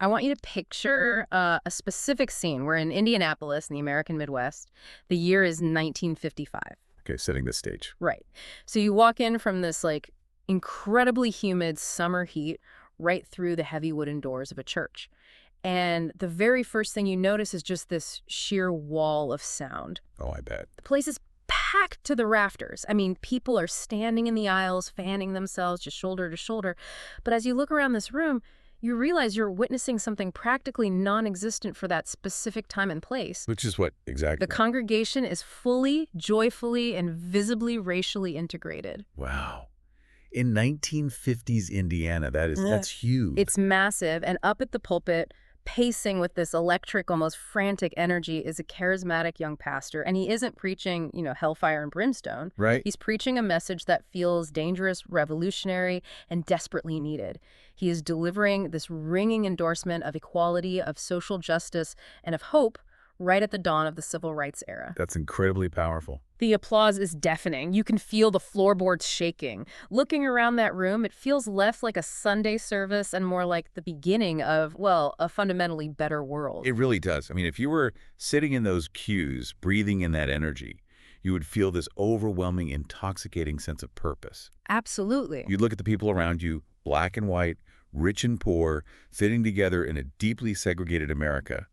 I want you to picture a specific scene. We're in Indianapolis in the American Midwest. The year is 1955. Okay, setting the stage. Right. So you walk in from this like incredibly humid summer heat right through the heavy wooden doors of a church. And the very first thing you notice is just this sheer wall of sound. Oh, I bet. The place is packed to the rafters. I mean, people are standing in the aisles, fanning themselves just shoulder to shoulder. But as you look around this room, you realize you're witnessing something practically non-existent for that specific time and place. Which is what exactly? The congregation is fully, joyfully, and visibly racially integrated. Wow. In 1950s Indiana, that's huge. It's massive, and up at the pulpit, pacing with this electric, almost frantic energy, is a charismatic young pastor. And he isn't preaching, hellfire and brimstone. Right. He's preaching a message that feels dangerous, revolutionary, and desperately needed. He is delivering this ringing endorsement of equality, of social justice, and of hope right at the dawn of the civil rights era. That's incredibly powerful. The applause is deafening. You can feel the floorboards shaking. Looking around that room, it feels less like a Sunday service and more like the beginning of, well, a fundamentally better world. It really does. I mean, if you were sitting in those pews, breathing in that energy, you would feel this overwhelming, intoxicating sense of purpose. Absolutely. You'd look at the people around you, black and white, rich and poor, fitting together in a deeply segregated America,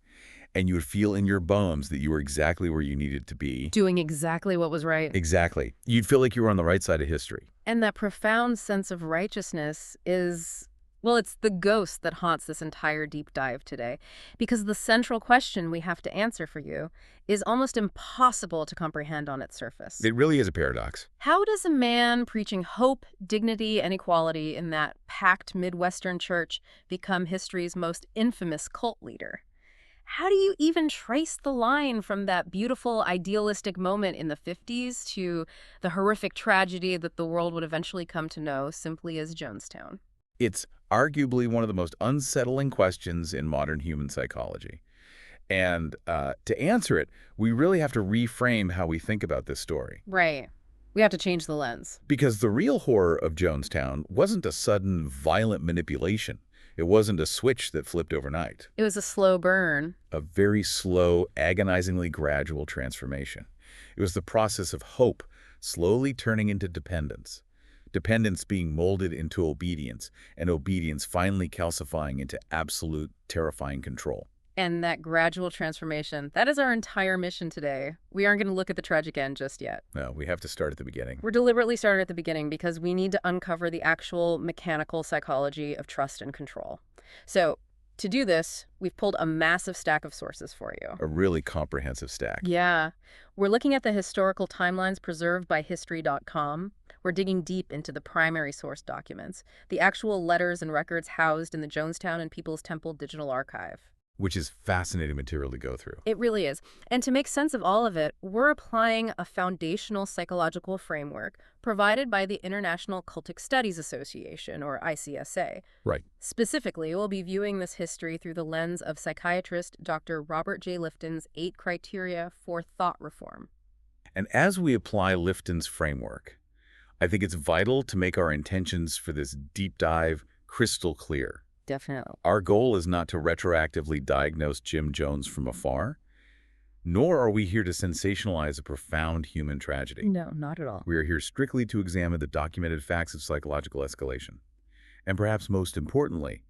and you would feel in your bones that you were exactly where you needed to be. Doing exactly what was right. Exactly. You'd feel like you were on the right side of history. And that profound sense of righteousness is, well, it's the ghost that haunts this entire deep dive today. Because the central question we have to answer for you is almost impossible to comprehend on its surface. It really is a paradox. How does a man preaching hope, dignity, and equality in that packed Midwestern church become history's most infamous cult leader? How do you even trace the line from that beautiful, idealistic moment in the 50s to the horrific tragedy that the world would eventually come to know simply as Jonestown? It's arguably one of the most unsettling questions in modern human psychology. And to answer it, we really have to reframe how we think about this story. Right. We have to change the lens. Because the real horror of Jonestown wasn't a sudden, violent manipulation. It wasn't a switch that flipped overnight. It was a slow burn. A very slow, agonizingly gradual transformation. It was the process of hope slowly turning into dependence. Dependence being molded into obedience, and obedience finally calcifying into absolute, terrifying control. And that gradual transformation, that is our entire mission today. We aren't going to look at the tragic end just yet. No, we have to start at the beginning. We're deliberately starting at the beginning because we need to uncover the actual mechanical psychology of trust and control. So to do this, we've pulled a massive stack of sources for you. A really comprehensive stack. Yeah. We're looking at the historical timelines preserved by History.com. We're digging deep into the primary source documents, the actual letters and records housed in the Jonestown and People's Temple Digital Archive. Which is fascinating material to go through. It really is. And to make sense of all of it, we're applying a foundational psychological framework provided by the International Cultic Studies Association, or ICSA. Right. Specifically, we'll be viewing this history through the lens of psychiatrist Dr. Robert J. Lifton's 8 criteria for thought reform. And as we apply Lifton's framework, I think it's vital to make our intentions for this deep dive crystal clear. Definitely. Our goal is not to retroactively diagnose Jim Jones from afar, nor are we here to sensationalize a profound human tragedy. No, not at all. We are here strictly to examine the documented facts of psychological escalation. And perhaps most importantly,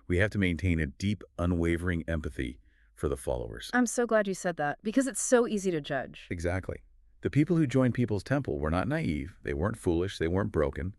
we have to maintain a deep, unwavering empathy for the followers. I'm so glad you said that, because it's so easy to judge. Exactly. The people who joined People's Temple were not naive, they weren't foolish, they weren't broken.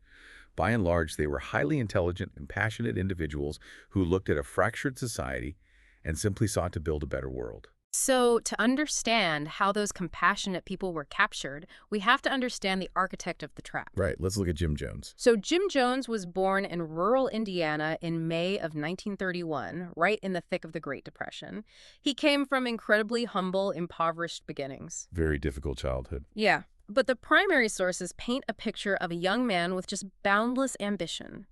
By and large, they were highly intelligent and passionate individuals who looked at a fractured society and simply sought to build a better world. So to understand how those compassionate people were captured, we have to understand the architect of the trap. Right. Let's look at Jim Jones. So Jim Jones was born in rural Indiana in May of 1931, right in the thick of the Great Depression. He came from incredibly humble, impoverished beginnings. Very difficult childhood. Yeah. But the primary sources paint a picture of a young man with just boundless ambition.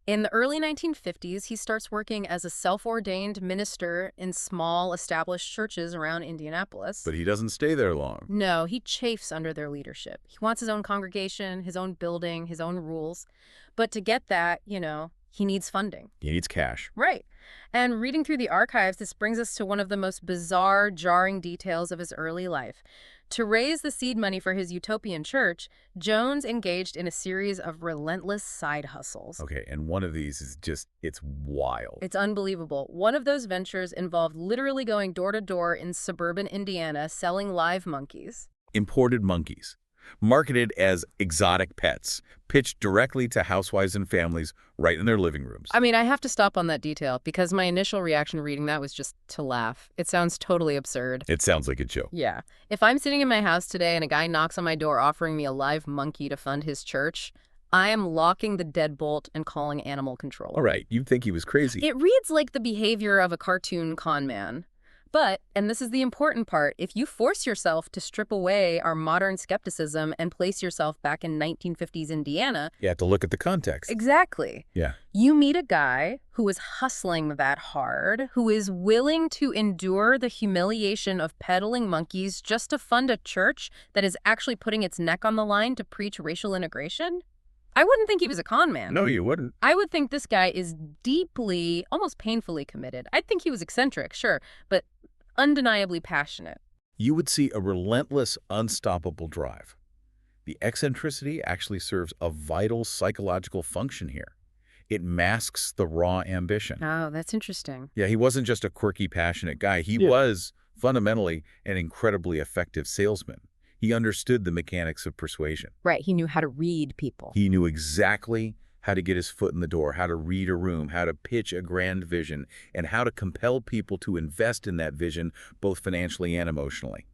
In the early 1950s, he starts working as a self-ordained minister in small, established churches around Indianapolis. But he doesn't stay there long. No, he chafes under their leadership. He wants his own congregation, his own building, his own rules. But to get that, he needs funding. He needs cash. Right. And reading through the archives, this brings us to one of the most bizarre, jarring details of his early life. To raise the seed money for his utopian church, Jones engaged in a series of relentless side hustles. Okay, and one of these is just, it's wild. It's unbelievable. One of those ventures involved literally going door to door in suburban Indiana selling live monkeys. Imported monkeys, marketed as exotic pets, pitched directly to housewives and families right in their living rooms. I mean, I have to stop on that detail because my initial reaction reading that was just to laugh. It sounds totally absurd. It sounds like a joke. Yeah. If I'm sitting in my house today and a guy knocks on my door offering me a live monkey to fund his church, I am locking the deadbolt and calling animal control. All right, you'd think he was crazy. It reads like the behavior of a cartoon con man. But, and this is the important part, if you force yourself to strip away our modern skepticism and place yourself back in 1950s Indiana. You have to look at the context. Exactly. Yeah. You meet a guy who is hustling that hard, who is willing to endure the humiliation of peddling monkeys just to fund a church that is actually putting its neck on the line to preach racial integration. I wouldn't think he was a con man. No, you wouldn't. I would think this guy is deeply, almost painfully committed. I'd think he was eccentric, sure, but undeniably passionate. You would see a relentless, unstoppable drive. The eccentricity actually serves a vital psychological function here. It masks the raw ambition. Oh, that's interesting. Yeah, he wasn't just a quirky, passionate guy. He was, fundamentally, an incredibly effective salesman. He understood the mechanics of persuasion. Right, he knew how to read people. He knew exactly how to get his foot in the door, how to read a room, how to pitch a grand vision, and how to compel people to invest in that vision, both financially and emotionally.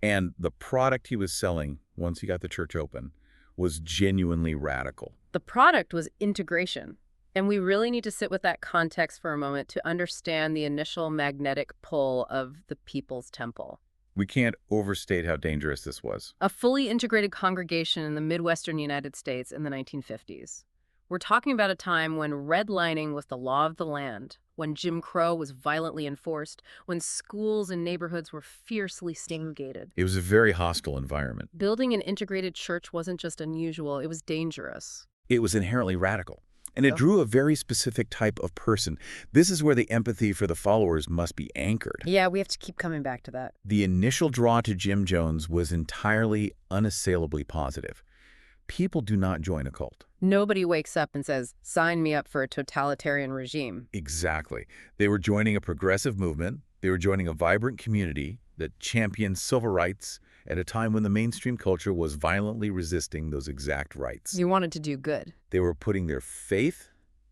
And the product he was selling, once he got the church open, was genuinely radical. The product was integration. And we really need to sit with that context for a moment to understand the initial magnetic pull of the People's Temple. We can't overstate how dangerous this was. A fully integrated congregation in the Midwestern United States in the 1950s. We're talking about a time when redlining was the law of the land, when Jim Crow was violently enforced, when schools and neighborhoods were fiercely segregated. It was a very hostile environment. Building an integrated church wasn't just unusual, it was dangerous. It was inherently radical. And it drew a very specific type of person. This is where the empathy for the followers must be anchored. Yeah, we have to keep coming back to that. The initial draw to Jim Jones was entirely unassailably positive. People do not join a cult. Nobody wakes up and says, sign me up for a totalitarian regime. Exactly. They were joining a progressive movement. They were joining a vibrant community that championed civil rights at a time when the mainstream culture was violently resisting those exact rights. You wanted to do good. They were putting their faith,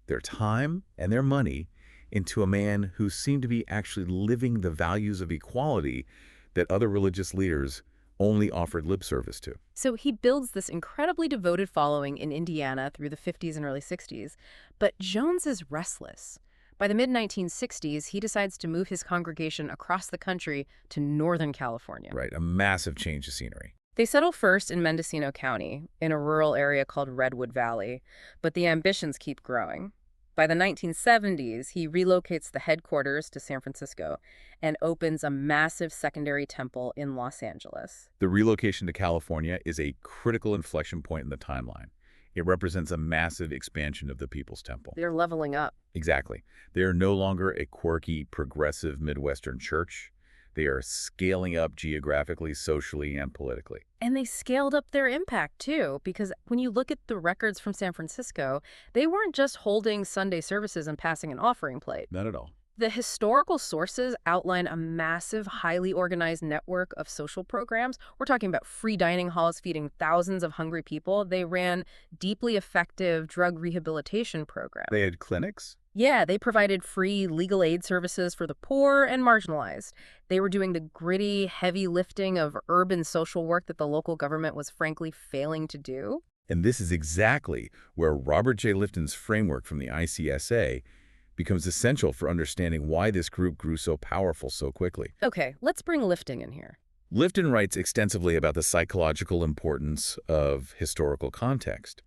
their time, and their money into a man who seemed to be actually living the values of equality that other religious leaders only offered lip service to. So he builds this incredibly devoted following in Indiana through the 50s and early 60s. But Jones is restless. By the mid-1960s, he decides to move his congregation across the country to Northern California. Right, a massive change of scenery. They settle first in Mendocino County, in a rural area called Redwood Valley, but the ambitions keep growing. By the 1970s, he relocates the headquarters to San Francisco and opens a massive secondary temple in Los Angeles. The relocation to California is a critical inflection point in the timeline. It represents a massive expansion of the People's Temple. They're leveling up. Exactly. They are no longer a quirky, progressive Midwestern church. They are scaling up geographically, socially, and politically. And they scaled up their impact, too, because when you look at the records from San Francisco, they weren't just holding Sunday services and passing an offering plate. Not at all. The historical sources outline a massive, highly organized network of social programs. We're talking about free dining halls feeding thousands of hungry people. They ran deeply effective drug rehabilitation programs. They had clinics? Yeah, they provided free legal aid services for the poor and marginalized. They were doing the gritty, heavy lifting of urban social work that the local government was frankly failing to do. And this is exactly where Robert J. Lifton's framework from the ICSA becomes essential for understanding why this group grew so powerful so quickly. Okay, let's bring lifting in here. Lifton writes extensively about the psychological importance of historical context.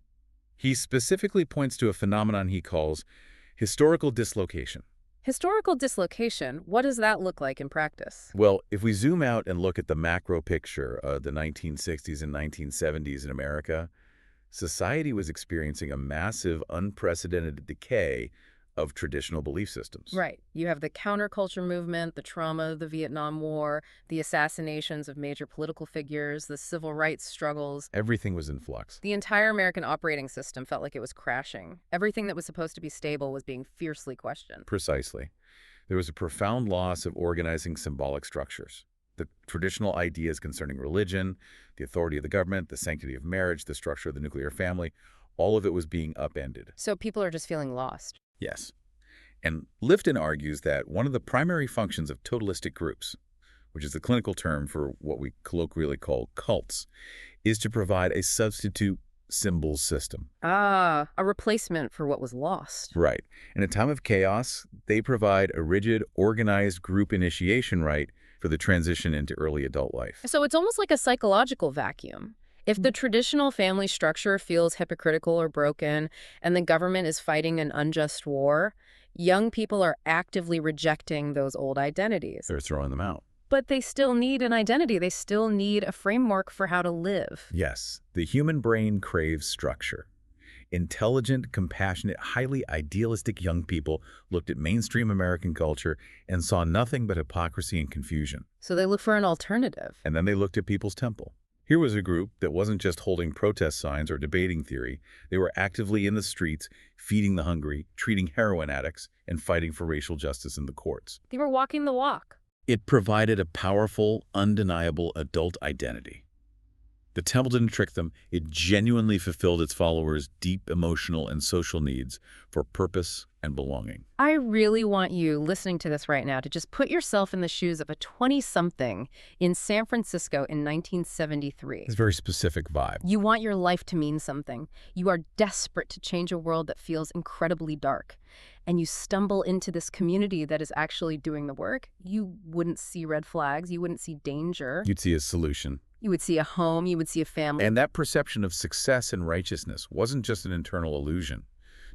He specifically points to a phenomenon he calls historical dislocation. Historical dislocation, what does that look like in practice? Well, if we zoom out and look at the macro picture of the 1960s and 1970s in America, society was experiencing a massive, unprecedented decay of traditional belief systems. Right. You have the counterculture movement, the trauma of the Vietnam War, the assassinations of major political figures, the civil rights struggles. Everything was in flux. The entire American operating system felt like it was crashing. Everything that was supposed to be stable was being fiercely questioned. Precisely. There was a profound loss of organizing symbolic structures. The traditional ideas concerning religion, the authority of the government, the sanctity of marriage, the structure of the nuclear family, all of it was being upended. So people are just feeling lost. Yes. And Lifton argues that one of the primary functions of totalistic groups, which is the clinical term for what we colloquially call cults, is to provide a substitute symbols system. Ah, a replacement for what was lost. Right. In a time of chaos, they provide a rigid, organized group initiation rite for the transition into early adult life. So it's almost like a psychological vacuum. If the traditional family structure feels hypocritical or broken, and the government is fighting an unjust war, young people are actively rejecting those old identities. They're throwing them out. But they still need an identity. They still need a framework for how to live. Yes, the human brain craves structure. Intelligent, compassionate, highly idealistic young people looked at mainstream American culture and saw nothing but hypocrisy and confusion. So they look for an alternative. And then they looked at People's Temple. Here was a group that wasn't just holding protest signs or debating theory. They were actively in the streets, feeding the hungry, treating heroin addicts, and fighting for racial justice in the courts. They were walking the walk. It provided a powerful, undeniable adult identity. The temple didn't trick them. It genuinely fulfilled its followers' deep emotional and social needs for purpose and belonging. I really want you listening to this right now to just put yourself in the shoes of a 20-something in San Francisco in 1973. It's a very specific vibe. You want your life to mean something. You are desperate to change a world that feels incredibly dark. And you stumble into this community that is actually doing the work. You wouldn't see red flags. You wouldn't see danger. You'd see a solution. You would see a home. You would see a family. And that perception of success and righteousness wasn't just an internal illusion.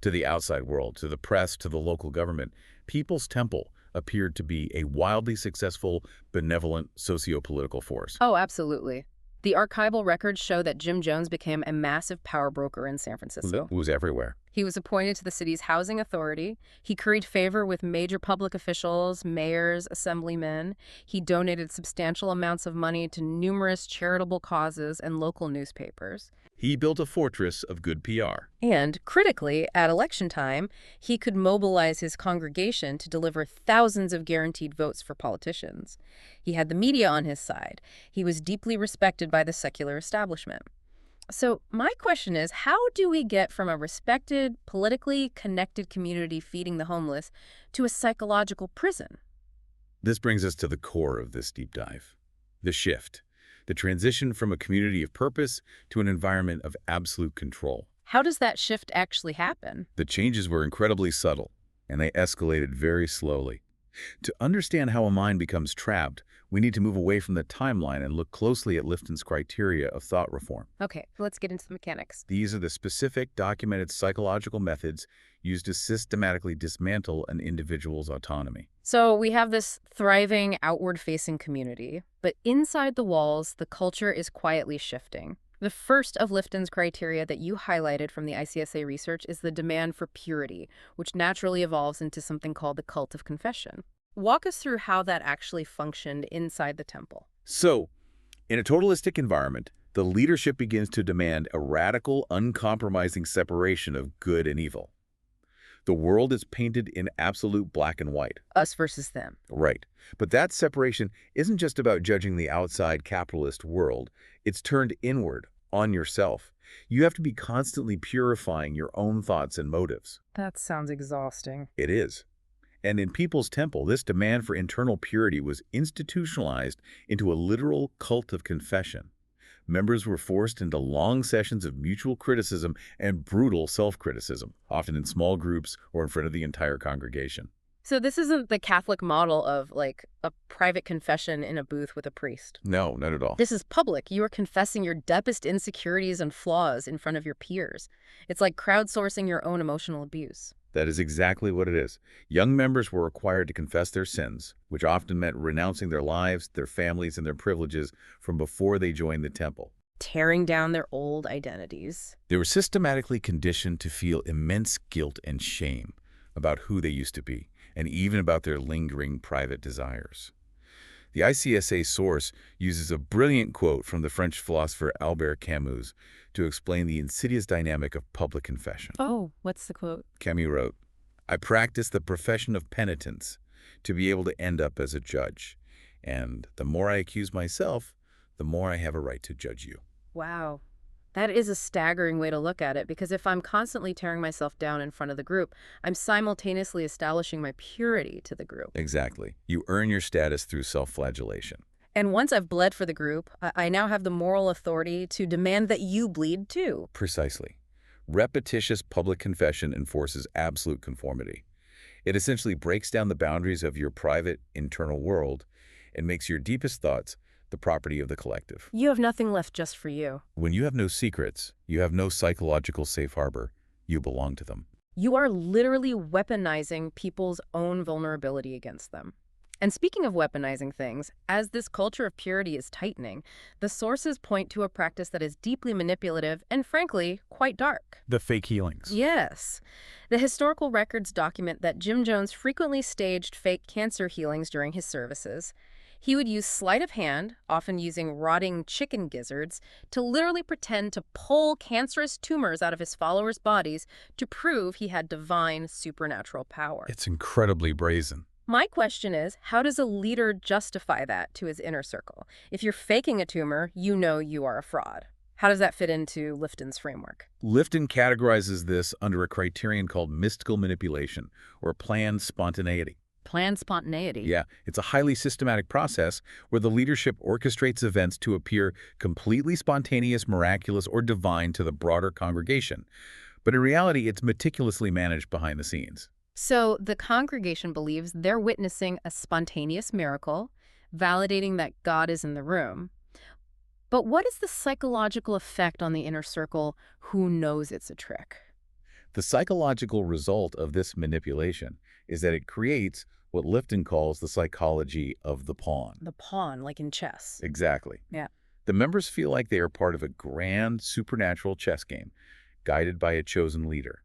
To the outside world, to the press, to the local government, People's Temple appeared to be a wildly successful, benevolent socio-political force. Oh, absolutely. The archival records show that Jim Jones became a massive power broker in San Francisco. It was everywhere. He was appointed to the city's housing authority. He curried favor with major public officials, mayors, assemblymen. He donated substantial amounts of money to numerous charitable causes and local newspapers. He built a fortress of good PR. And, critically, at election time, he could mobilize his congregation to deliver thousands of guaranteed votes for politicians. He had the media on his side. He was deeply respected by the secular establishment. So my question is, how do we get from a respected, politically connected community feeding the homeless to a psychological prison? This brings us to the core of this deep dive. The shift. The transition from a community of purpose to an environment of absolute control. How does that shift actually happen? The changes were incredibly subtle, and they escalated very slowly. To understand how a mind becomes trapped, we need to move away from the timeline and look closely at Lifton's criteria of thought reform. Okay, let's get into the mechanics. These are the specific, documented psychological methods used to systematically dismantle an individual's autonomy. So we have this thriving, outward-facing community, but inside the walls, the culture is quietly shifting. The first of Lifton's criteria that you highlighted from the ICSA research is the demand for purity, which naturally evolves into something called the cult of confession. Walk us through how that actually functioned inside the temple. So, in a totalistic environment, the leadership begins to demand a radical, uncompromising separation of good and evil. The world is painted in absolute black and white. Us versus them. Right. But that separation isn't just about judging the outside capitalist world. It's turned inward, on yourself. You have to be constantly purifying your own thoughts and motives. That sounds exhausting. It is. And in People's Temple, this demand for internal purity was institutionalized into a literal cult of confession. Members were forced into long sessions of mutual criticism and brutal self-criticism, often in small groups or in front of the entire congregation. So this isn't the Catholic model of, like, a private confession in a booth with a priest. No, not at all. This is public. You are confessing your deepest insecurities and flaws in front of your peers. It's like crowdsourcing your own emotional abuse. That is exactly what it is. Young members were required to confess their sins, which often meant renouncing their lives, their families, and their privileges from before they joined the temple. Tearing down their old identities. They were systematically conditioned to feel immense guilt and shame, about who they used to be, and even about their lingering private desires. The ICSA source uses a brilliant quote from the French philosopher Albert Camus to explain the insidious dynamic of public confession. Oh, what's the quote? Camus wrote, "I practice the profession of penitence to be able to end up as a judge, and the more I accuse myself, the more I have a right to judge you." Wow. That is a staggering way to look at it, because if I'm constantly tearing myself down in front of the group, I'm simultaneously establishing my purity to the group. Exactly. You earn your status through self-flagellation. And once I've bled for the group, I now have the moral authority to demand that you bleed too. Precisely. Repetitious public confession enforces absolute conformity. It essentially breaks down the boundaries of your private, internal world and makes your deepest thoughts the property of the collective. You have nothing left just for you. When you have no secrets, you have no psychological safe harbor. You belong to them. You are literally weaponizing people's own vulnerability against them. And speaking of weaponizing things, as this culture of purity is tightening, the sources point to a practice that is deeply manipulative and, frankly, quite dark. The fake healings. Yes. The historical records document that Jim Jones frequently staged fake cancer healings during his services. He would use sleight of hand, often using rotting chicken gizzards, to literally pretend to pull cancerous tumors out of his followers' bodies to prove he had divine supernatural power. It's incredibly brazen. My question is, how does a leader justify that to his inner circle? If you're faking a tumor, you know you are a fraud. How does that fit into Lifton's framework? Lifton categorizes this under a criterion called mystical manipulation, or planned spontaneity. Planned spontaneity. Yeah, it's a highly systematic process where the leadership orchestrates events to appear completely spontaneous, miraculous, or divine to the broader congregation. But in reality, it's meticulously managed behind the scenes. So the congregation believes they're witnessing a spontaneous miracle, validating that God is in the room. But what is the psychological effect on the inner circle who knows it's a trick? The psychological result of this manipulation is that it creates what Lifton calls the psychology of the pawn. The pawn, like in chess. Exactly. Yeah. The members feel like they are part of a grand supernatural chess game, guided by a chosen leader.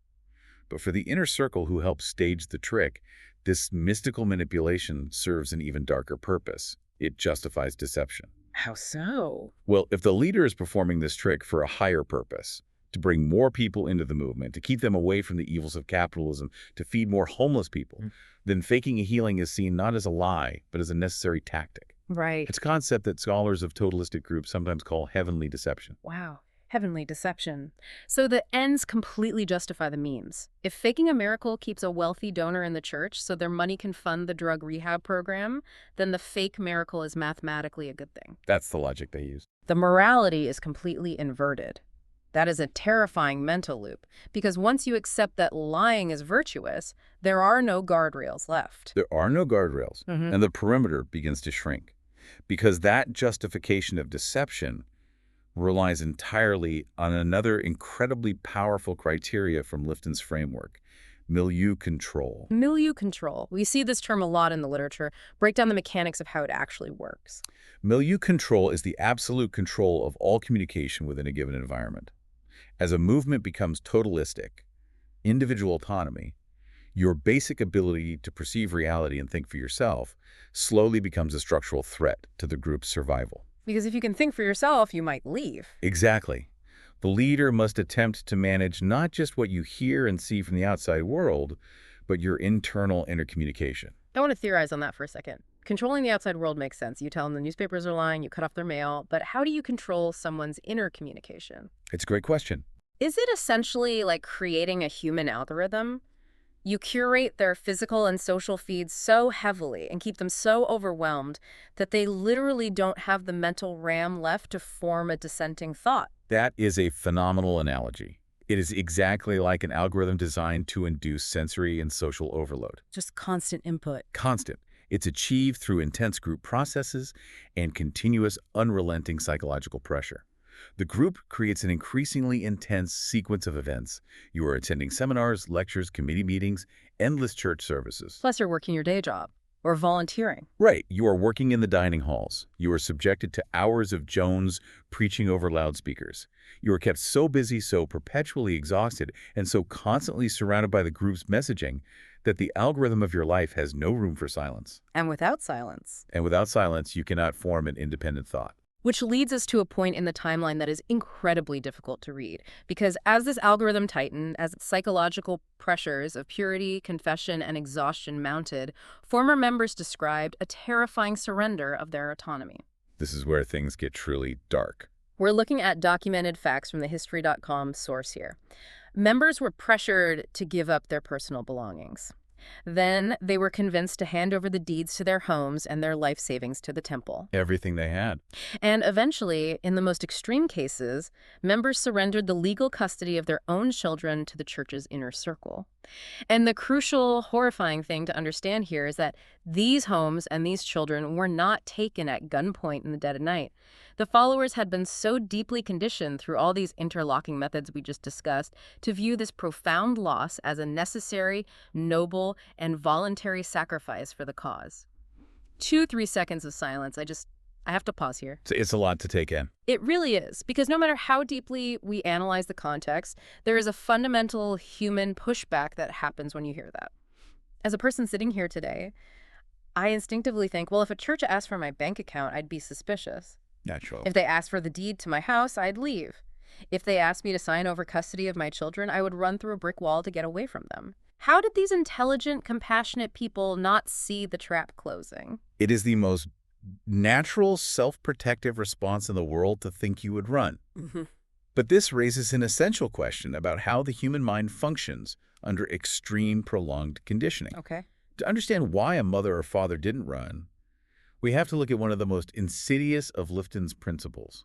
But for the inner circle who helps stage the trick, this mystical manipulation serves an even darker purpose. It justifies deception. How so? Well, if the leader is performing this trick for a higher purpose, to bring more people into the movement, to keep them away from the evils of capitalism, to feed more homeless people, then faking a healing is seen not as a lie, but as a necessary tactic. Right. It's a concept that scholars of totalistic groups sometimes call heavenly deception. Wow. Heavenly deception. So the ends completely justify the means. If faking a miracle keeps a wealthy donor in the church so their money can fund the drug rehab program, then the fake miracle is mathematically a good thing. That's the logic they use. The morality is completely inverted. That is a terrifying mental loop, because once you accept that lying is virtuous, there are no guardrails left. There are no guardrails, and the perimeter begins to shrink. Because that justification of deception relies entirely on another incredibly powerful criteria from Lifton's framework, milieu control. Milieu control. We see this term a lot in the literature. Break down the mechanics of how it actually works. Milieu control is the absolute control of all communication within a given environment. As a movement becomes totalistic, individual autonomy, your basic ability to perceive reality and think for yourself slowly becomes a structural threat to the group's survival. Because if you can think for yourself, you might leave. Exactly. The leader must attempt to manage not just what you hear and see from the outside world, but your internal intercommunication. I want to theorize on that for a second. Controlling the outside world makes sense. You tell them the newspapers are lying, you cut off their mail, but how do you control someone's inner communication? It's a great question. Is it essentially like creating a human algorithm? You curate their physical and social feeds so heavily and keep them so overwhelmed that they literally don't have the mental RAM left to form a dissenting thought. That is a phenomenal analogy. It is exactly like an algorithm designed to induce sensory and social overload. Just constant input. Constant. It's achieved through intense group processes and continuous, unrelenting psychological pressure. The group creates an increasingly intense sequence of events. You are attending seminars, lectures, committee meetings, endless church services. Plus you're working your day job or volunteering. Right. You are working in the dining halls. You are subjected to hours of Jones preaching over loudspeakers. You are kept so busy, so perpetually exhausted, and so constantly surrounded by the group's messaging that the algorithm of your life has no room for silence. And without silence. And without silence, you cannot form an independent thought. Which leads us to a point in the timeline that is incredibly difficult to read, because as this algorithm tightened, as psychological pressures of purity, confession, and exhaustion mounted, former members described a terrifying surrender of their autonomy. This is where things get truly dark. We're looking at documented facts from the History.com source here. Members were pressured to give up their personal belongings. Then they were convinced to hand over the deeds to their homes and their life savings to the temple. Everything they had. And eventually, in the most extreme cases, members surrendered the legal custody of their own children to the church's inner circle. And the crucial, horrifying thing to understand here is that these homes and these children were not taken at gunpoint in the dead of night. The followers had been so deeply conditioned through all these interlocking methods we just discussed to view this profound loss as a necessary, noble, and voluntary sacrifice for the cause. 2-3 seconds of silence. I have to pause here. It's a lot to take in. It really is, because no matter how deeply we analyze the context, there is a fundamental human pushback that happens when you hear that. As a person sitting here today, I instinctively think, well, if a church asked for my bank account, I'd be suspicious. Natural. If they asked for the deed to my house, I'd leave. If they asked me to sign over custody of my children, I would run through a brick wall to get away from them. How did these intelligent, compassionate people not see the trap closing? It is the most natural, self-protective response in the world to think you would run. But this raises an essential question about how the human mind functions under extreme, prolonged conditioning. Okay. To understand why a mother or father didn't run, we have to look at one of the most insidious of Lifton's principles,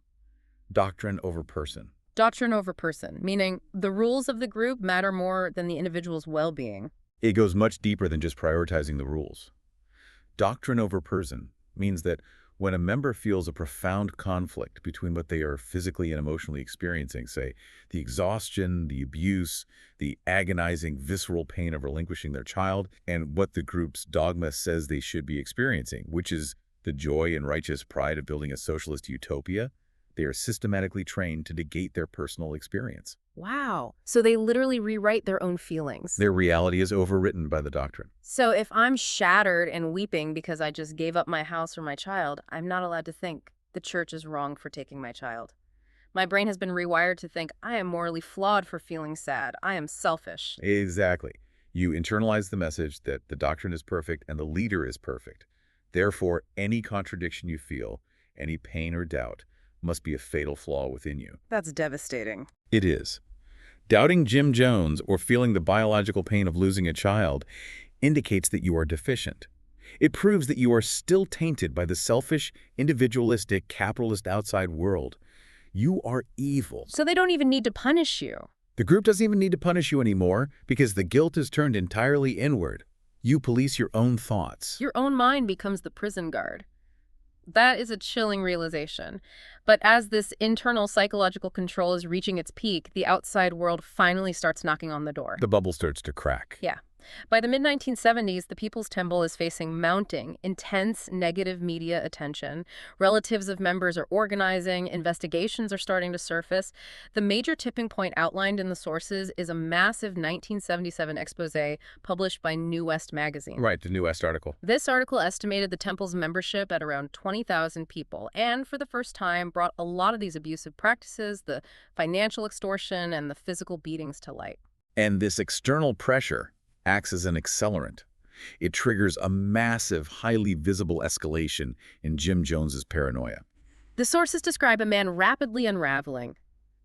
doctrine over person. Doctrine over person, meaning the rules of the group matter more than the individual's well-being. It goes much deeper than just prioritizing the rules. Doctrine over person means that when a member feels a profound conflict between what they are physically and emotionally experiencing, say, the exhaustion, the abuse, the agonizing, visceral pain of relinquishing their child, and what the group's dogma says they should be experiencing, which is the joy and righteous pride of building a socialist utopia, they are systematically trained to negate their personal experience. Wow. So they literally rewrite their own feelings. Their reality is overwritten by the doctrine. So if I'm shattered and weeping because I just gave up my house or my child, I'm not allowed to think the church is wrong for taking my child. My brain has been rewired to think I am morally flawed for feeling sad. I am selfish. Exactly. You internalize the message that the doctrine is perfect and the leader is perfect. Therefore, any contradiction you feel, any pain or doubt, must be a fatal flaw within you. That's devastating. It is. Doubting Jim Jones or feeling the biological pain of losing a child indicates that you are deficient. It proves that you are still tainted by the selfish, individualistic, capitalist outside world. You are evil. So they don't even need to punish you. The group doesn't even need to punish you anymore because the guilt is turned entirely inward. You police your own thoughts. Your own mind becomes the prison guard. That is a chilling realization. But as this internal psychological control is reaching its peak, the outside world finally starts knocking on the door. The bubble starts to crack. Yeah. By the mid-1970s, the People's Temple is facing mounting, intense negative media attention. Relatives of members are organizing. Investigations are starting to surface. The major tipping point outlined in the sources is a massive 1977 expose published by New West magazine. Right, the New West article. This article estimated the temple's membership at around 20,000 people, and for the first time brought a lot of these abusive practices, the financial extortion, and the physical beatings to light. And this external pressure acts as an accelerant. It triggers a massive, highly visible escalation in Jim Jones's paranoia. The sources describe a man rapidly unraveling.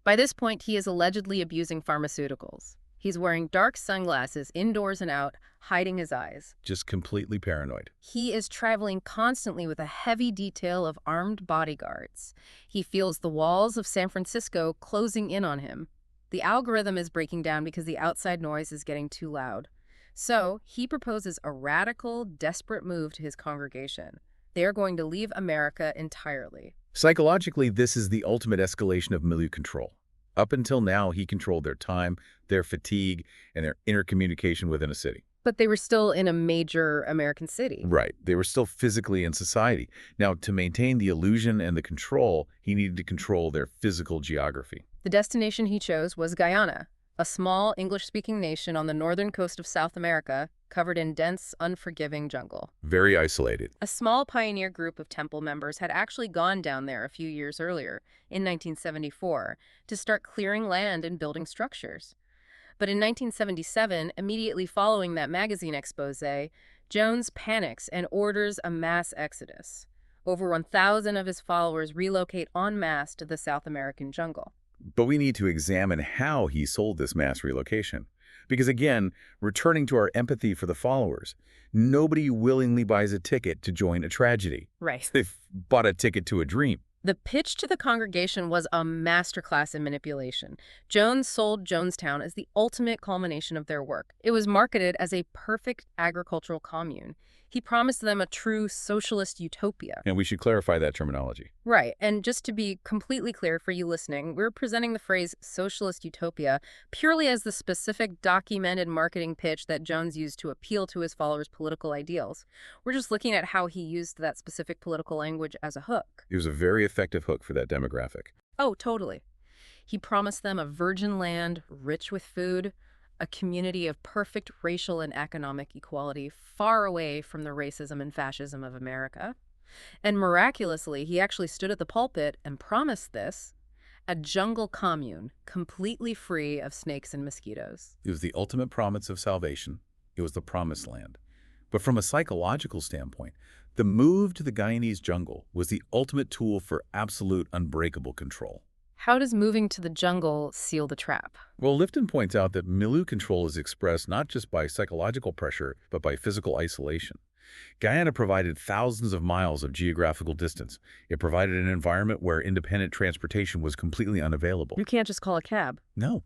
By this point, he is allegedly abusing pharmaceuticals. He's wearing dark sunglasses indoors and out, hiding his eyes. Just completely paranoid. He is traveling constantly with a heavy detail of armed bodyguards. He feels the walls of San Francisco closing in on him. The algorithm is breaking down because the outside noise is getting too loud. So he proposes a radical, desperate move to his congregation. They are going to leave America entirely. Psychologically, this is the ultimate escalation of milieu control. Up until now, he controlled their time, their fatigue, and their intercommunication within a city. But they were still in a major American city. Right. They were still physically in society. Now, to maintain the illusion and the control, he needed to control their physical geography. The destination he chose was Guyana, a small English-speaking nation on the northern coast of South America, covered in dense, unforgiving jungle. Very isolated. A small pioneer group of temple members had actually gone down there a few years earlier, in 1974, to start clearing land and building structures. But in 1977, immediately following that magazine expose, Jones panics and orders a mass exodus. Over 1,000 of his followers relocate en masse to the South American jungle. But we need to examine how he sold this mass relocation. Because again, returning to our empathy for the followers, nobody willingly buys a ticket to join a tragedy. Right. They've bought a ticket to a dream. The pitch to the congregation was a masterclass in manipulation. Jones sold Jonestown as the ultimate culmination of their work. It was marketed as a perfect agricultural commune. He promised them a true socialist utopia. And we should clarify that terminology. Right, and just to be completely clear for you listening, we're presenting the phrase socialist utopia purely as the specific documented marketing pitch that Jones used to appeal to his followers' political ideals. We're just looking at how he used that specific political language as a hook. It was a very effective hook for that demographic. Oh, totally. He promised them a virgin land rich with food, a community of perfect racial and economic equality far away from the racism and fascism of America. And miraculously, he actually stood at the pulpit and promised this, a jungle commune completely free of snakes and mosquitoes. It was the ultimate promise of salvation. It was the promised land. But from a psychological standpoint, the move to the Guyanese jungle was the ultimate tool for absolute unbreakable control. How does moving to the jungle seal the trap? Well, Lifton points out that milieu control is expressed not just by psychological pressure, but by physical isolation. Guyana provided thousands of miles of geographical distance. It provided an environment where independent transportation was completely unavailable. You can't just call a cab. No.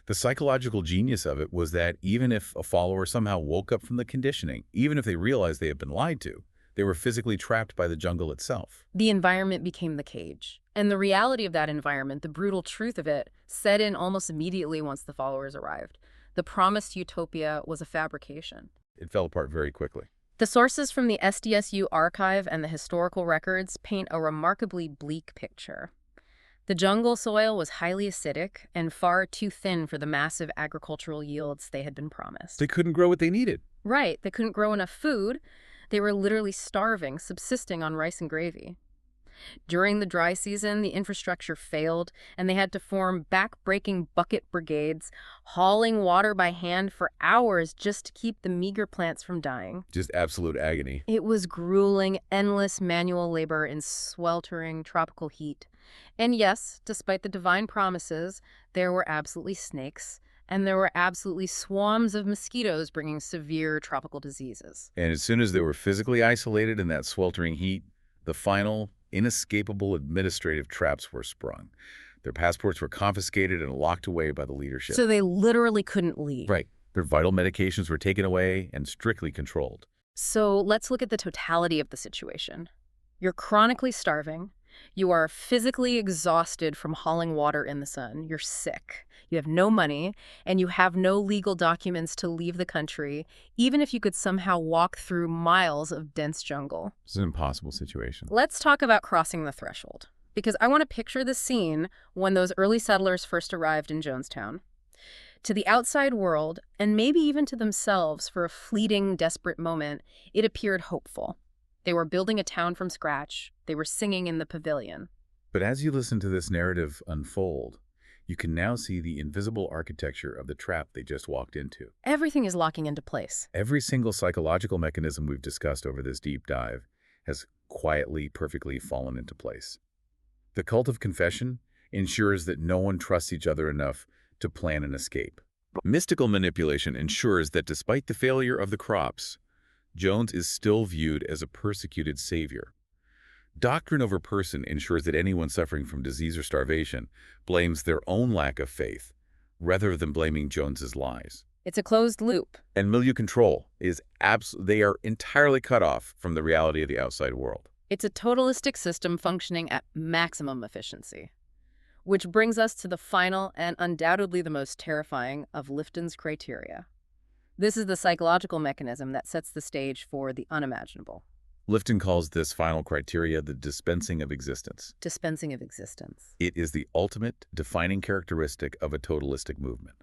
The psychological genius of it was that even if a follower somehow woke up from the conditioning, even if they realized they had been lied to, they were physically trapped by the jungle itself. The environment became the cage. And the reality of that environment, the brutal truth of it, set in almost immediately once the followers arrived. The promised utopia was a fabrication. It fell apart very quickly. The sources from the SDSU archive and the historical records paint a remarkably bleak picture. The jungle soil was highly acidic and far too thin for the massive agricultural yields they had been promised. They couldn't grow what they needed. Right, they couldn't grow enough food. They were literally starving, subsisting on rice and gravy. During the dry season, the infrastructure failed, and they had to form back-breaking bucket brigades, hauling water by hand for hours just to keep the meager plants from dying. Just absolute agony. It was grueling, endless manual labor in sweltering tropical heat. And yes, despite the divine promises, there were absolutely snakes, and there were absolutely swarms of mosquitoes bringing severe tropical diseases. And as soon as they were physically isolated in that sweltering heat, the final, inescapable administrative traps were sprung. Their passports were confiscated and locked away by the leadership. So they literally couldn't leave. Right. Their vital medications were taken away and strictly controlled. So let's look at the totality of the situation. You're chronically starving. You are physically exhausted from hauling water in the sun. You're sick. You have no money, and you have no legal documents to leave the country, even if you could somehow walk through miles of dense jungle. It's an impossible situation. Let's talk about crossing the threshold, because I want to picture the scene when those early settlers first arrived in Jonestown. To the outside world, and maybe even to themselves for a fleeting, desperate moment, it appeared hopeful. They were building a town from scratch. They were singing in the pavilion. But as you listen to this narrative unfold, you can now see the invisible architecture of the trap they just walked into. Everything is locking into place. Every single psychological mechanism we've discussed over this deep dive has quietly, perfectly fallen into place. The cult of confession ensures that no one trusts each other enough to plan an escape. Mystical manipulation ensures that despite the failure of the crops, Jones is still viewed as a persecuted savior. Doctrine over person ensures that anyone suffering from disease or starvation blames their own lack of faith, rather than blaming Jones's lies. It's a closed loop. And milieu control is they are entirely cut off from the reality of the outside world. It's a totalistic system functioning at maximum efficiency. Which brings us to the final and undoubtedly the most terrifying of Lifton's criteria. This is the psychological mechanism that sets the stage for the unimaginable. Lifton calls this final criteria the dispensing of existence. Dispensing of existence. It is the ultimate defining characteristic of a totalistic movement.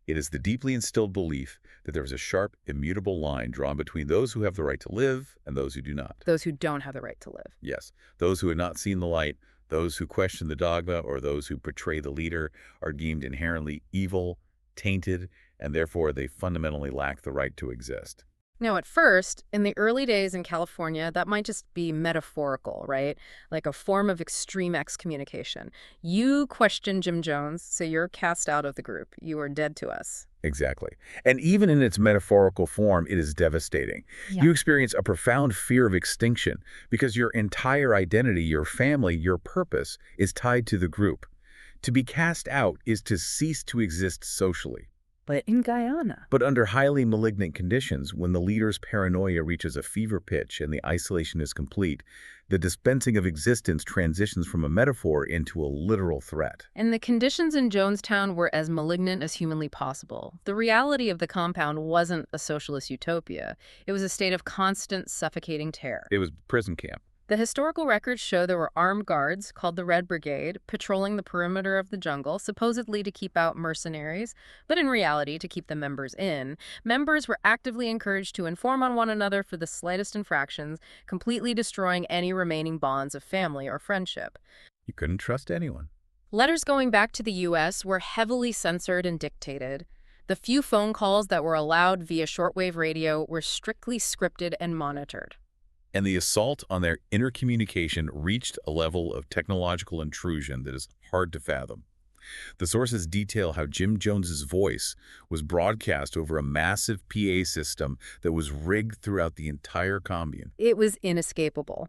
It is the deeply instilled belief that there is a sharp, immutable line drawn between those who have the right to live and those who do not. Those who don't have the right to live. Yes, those who have not seen the light, those who question the dogma, or those who betray the leader are deemed inherently evil, tainted, and therefore they fundamentally lack the right to exist. Now, at first, in the early days in California, that might just be metaphorical, right? Like a form of extreme excommunication. You question Jim Jones, so you're cast out of the group. You are dead to us. Exactly. And even in its metaphorical form, it is devastating. Yeah. You experience a profound fear of extinction because your entire identity, your family, your purpose is tied to the group. To be cast out is to cease to exist socially. But in Guyana. But under highly malignant conditions, when the leader's paranoia reaches a fever pitch and the isolation is complete, the dispensing of existence transitions from a metaphor into a literal threat. And the conditions in Jonestown were as malignant as humanly possible. The reality of the compound wasn't a socialist utopia. It was a state of constant, suffocating terror. It was prison camp. The historical records show there were armed guards, called the Red Brigade, patrolling the perimeter of the jungle, supposedly to keep out mercenaries, but in reality to keep the members in. Members were actively encouraged to inform on one another for the slightest infractions, completely destroying any remaining bonds of family or friendship. You couldn't trust anyone. Letters going back to the U.S. were heavily censored and dictated. The few phone calls that were allowed via shortwave radio were strictly scripted and monitored. And the assault on their intercommunication reached a level of technological intrusion that is hard to fathom. The sources detail how Jim Jones's voice was broadcast over a massive PA system that was rigged throughout the entire commune. It was inescapable.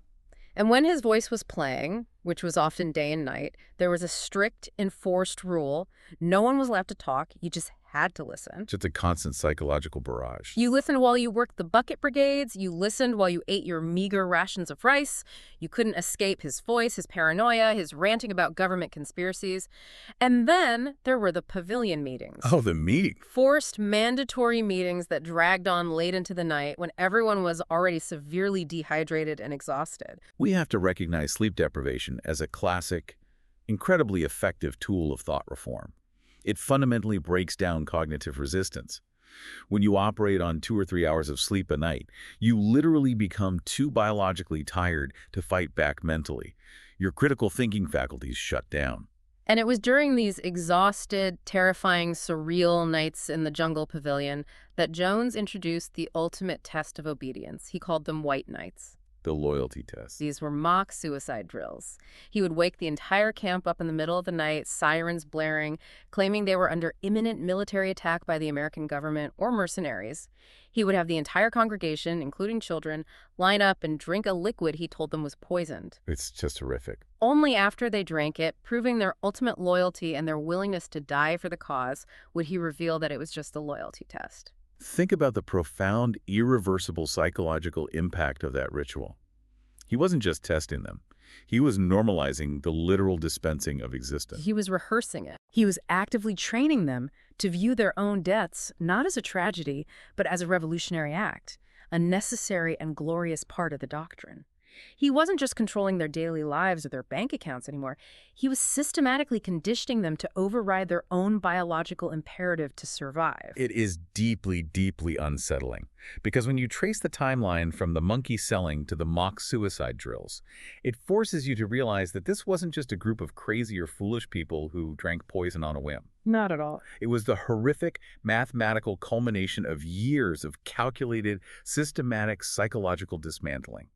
And when his voice was playing, which was often day and night, there was a strict, enforced rule. No one was allowed to talk. You just had to listen. Just a constant psychological barrage. You listened while you worked the bucket brigades. You listened while you ate your meager rations of rice. You couldn't escape his voice, his paranoia, his ranting about government conspiracies. And then there were the pavilion meetings. Oh, the meeting. Forced, mandatory meetings that dragged on late into the night when everyone was already severely dehydrated and exhausted. We have to recognize sleep deprivation as a classic, incredibly effective tool of thought reform. It fundamentally breaks down cognitive resistance. When you operate on 2 or 3 hours of sleep a night, you literally become too biologically tired to fight back mentally. Your critical thinking faculties shut down. And it was during these exhausted, terrifying, surreal nights in the jungle pavilion that Jones introduced the ultimate test of obedience. He called them white nights. The loyalty test. These were mock suicide drills. He would wake the entire camp up in the middle of the night, sirens blaring, claiming they were under imminent military attack by the American government or mercenaries. He would have the entire congregation, including children, line up and drink a liquid he told them was poisoned. It's just horrific. Only after they drank it, proving their ultimate loyalty and their willingness to die for the cause, would he reveal that it was just a loyalty test. Think about the profound, irreversible psychological impact of that ritual. He wasn't just testing them. He was normalizing the literal dispensing of existence. He was rehearsing it. He was actively training them to view their own deaths not as a tragedy, but as a revolutionary act, a necessary and glorious part of the doctrine. He wasn't just controlling their daily lives or their bank accounts anymore. He was systematically conditioning them to override their own biological imperative to survive. It is deeply, deeply unsettling, because when you trace the timeline from the monkey selling to the mock suicide drills, it forces you to realize that this wasn't just a group of crazy or foolish people who drank poison on a whim. Not at all. It was the horrific mathematical culmination of years of calculated, systematic psychological dismantling.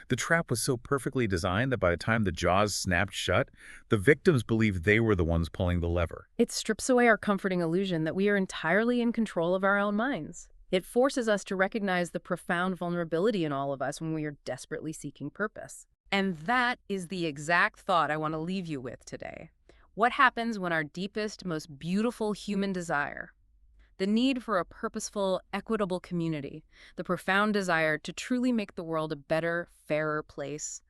The trap was so perfectly designed that by the time the jaws snapped shut, the victims believed they were the ones pulling the lever. It strips away our comforting illusion that we are entirely in control of our own minds. It forces us to recognize the profound vulnerability in all of us when we are desperately seeking purpose. And that is the exact thought I want to leave you with today. What happens when our deepest, most beautiful human desire, the need for a purposeful, equitable community, the profound desire to truly make the world a better, fairer place.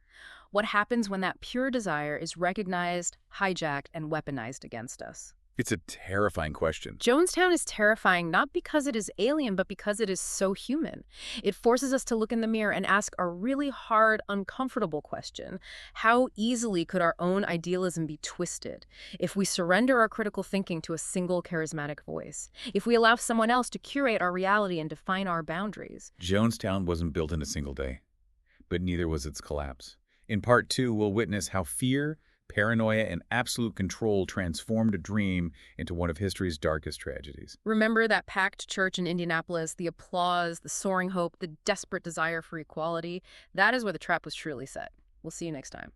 What happens when that pure desire is recognized, hijacked, and weaponized against us? It's a terrifying question. Jonestown is terrifying not because it is alien, but because it is so human. It forces us to look in the mirror and ask a really hard, uncomfortable question. How easily could our own idealism be twisted if we surrender our critical thinking to a single charismatic voice? If we allow someone else to curate our reality and define our boundaries? Jonestown wasn't built in a single day, but neither was its collapse. In part 2, we'll witness how fear, paranoia, and absolute control transformed a dream into one of history's darkest tragedies. Remember that packed church in Indianapolis, the applause, the soaring hope, the desperate desire for equality? That is where the trap was truly set. We'll see you next time.